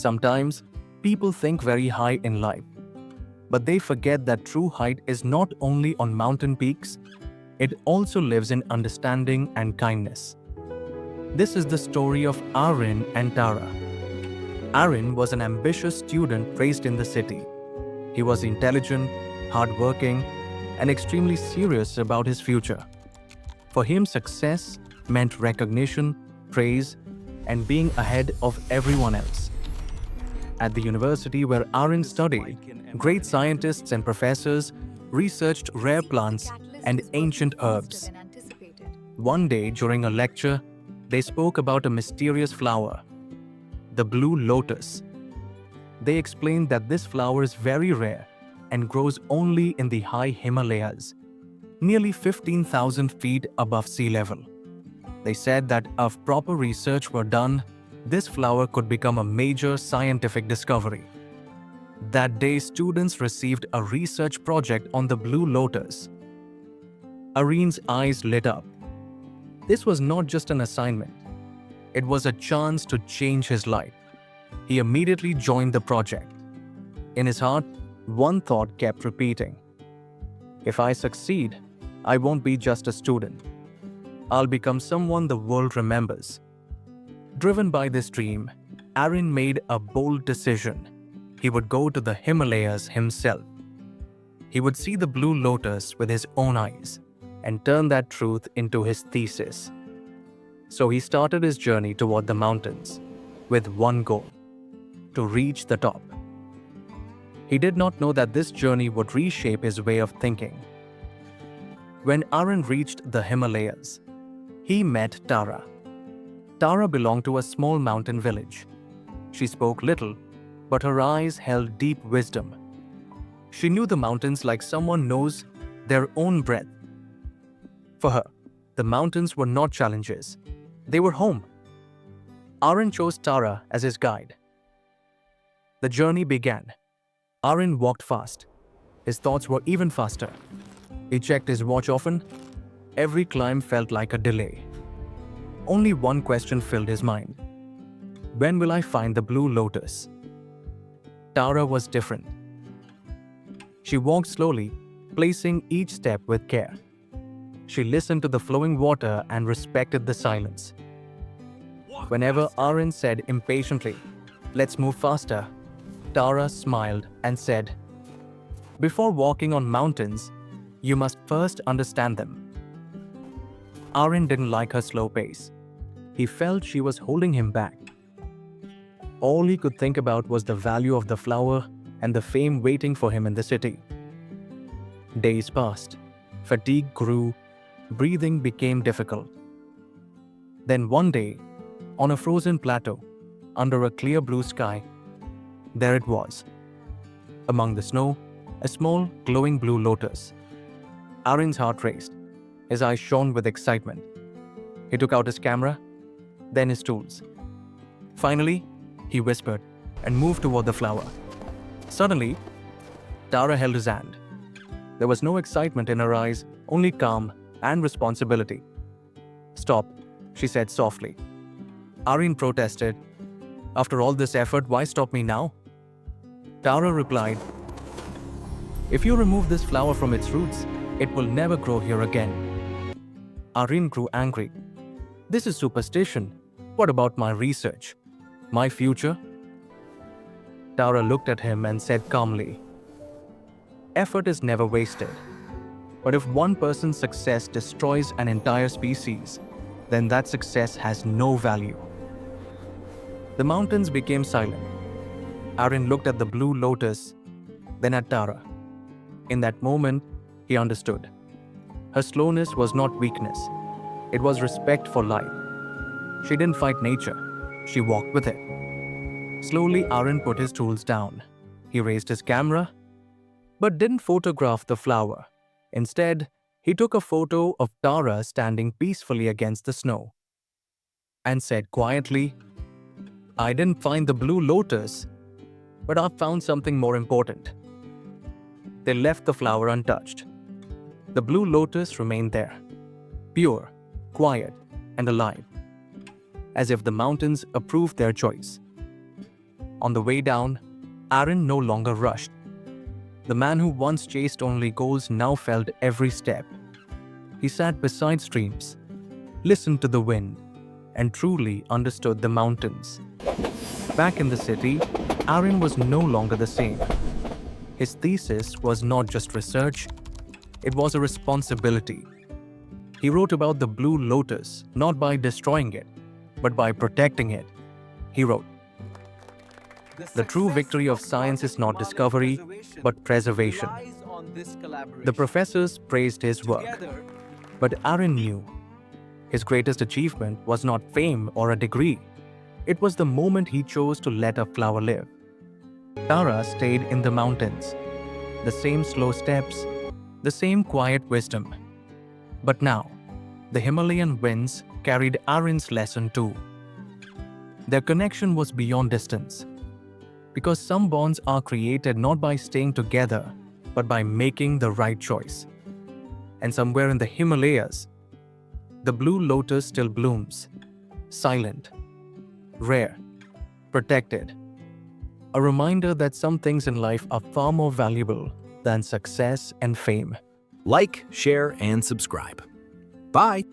Sometimes, people think very high in life, but they forget that true height is not only on mountain peaks, it also lives in understanding and kindness. This is the story of Arin and Tara. Arin was an ambitious student raised in the city. He was intelligent, hardworking, and extremely serious about his future. For him, success meant recognition, praise, and being ahead of everyone else. At the university where Arin studied, great scientists and professors researched rare plants and ancient herbs. One day during a lecture, they spoke about a mysterious flower, the Blue Lotus. They explained that this flower is very rare and grows only in the high Himalayas, nearly 15,000 feet above sea level. They said that if proper research were done, this flower could become a major scientific discovery. That day, students received a research project on the Blue Lotus. Arin's eyes lit up. This was not just an assignment. It was a chance to change his life. He immediately joined the project. In his heart, one thought kept repeating. If I succeed, I won't be just a student. I'll become someone the world remembers. Driven by this dream, Arin made a bold decision. He would go to the Himalayas himself. He would see the Blue Lotus with his own eyes and turn that truth into his thesis. So he started his journey toward the mountains with one goal: to reach the top. He did not know that this journey would reshape his way of thinking. When Arin reached the Himalayas, he met Tara. Tara belonged to a small mountain village. She spoke little, but her eyes held deep wisdom. She knew the mountains like someone knows their own breath. For her, the mountains were not challenges. They were home. Arin chose Tara as his guide. The journey began. Arin walked fast. His thoughts were even faster. He checked his watch often. Every climb felt like a delay. Only one question filled his mind. When will I find the Blue Lotus? Tara was different. She walked slowly, placing each step with care. She listened to the flowing water and respected the silence. Whenever Arin said impatiently, "Let's move faster," Tara smiled and said, "Before walking on mountains, you must first understand them." Arin didn't like her slow pace. He felt she was holding him back. All he could think about was the value of the flower and the fame waiting for him in the city. Days passed. Fatigue grew. Breathing became difficult. Then one day, on a frozen plateau, under a clear blue sky, there it was. Among the snow, a small, glowing blue lotus. Arin's heart raced. His eyes shone with excitement. He took out his camera, then his tools. Finally, he whispered and moved toward the flower. Suddenly, Tara held his hand. There was no excitement in her eyes, only calm and responsibility. "Stop," she said softly. Arin protested. "After all this effort, why stop me now?" Tara replied, "If you remove this flower from its roots, it will never grow here again." Arin grew angry. "This is superstition. What about my research? My future?" Tara looked at him and said calmly, "Effort is never wasted. But if one person's success destroys an entire species, then that success has no value." The mountains became silent. Arin looked at the Blue Lotus, then at Tara. In that moment, he understood. Her slowness was not weakness. It was respect for life. She didn't fight nature. She walked with it. Slowly, Arin put his tools down. He raised his camera, but didn't photograph the flower. Instead, he took a photo of Tara standing peacefully against the snow and said quietly, "I didn't find the Blue Lotus, but I found something more important." They left the flower untouched. The Blue Lotus remained there, pure, quiet, and alive, as if the mountains approved their choice. On the way down, Arin no longer rushed. The man who once chased only goals now felt every step. He sat beside streams, listened to the wind, and truly understood the mountains. Back in the city, Arin was no longer the same. His thesis was not just research, it was a responsibility. He wrote about the Blue Lotus not by destroying it, but by protecting it. He wrote, "The true victory of science is not discovery, but preservation." The professors praised his work, but Arin knew his greatest achievement was not fame or a degree. It was the moment he chose to let a flower live. Tara stayed in the mountains, the same slow steps, the same quiet wisdom. But now, the Himalayan winds carried Arin's lesson too. Their connection was beyond distance, because some bonds are created not by staying together, but by making the right choice. And somewhere in the Himalayas, the Blue Lotus still blooms, silent, rare, protected. A reminder that some things in life are far more valuable than success and fame. Like, share, and subscribe. Bye!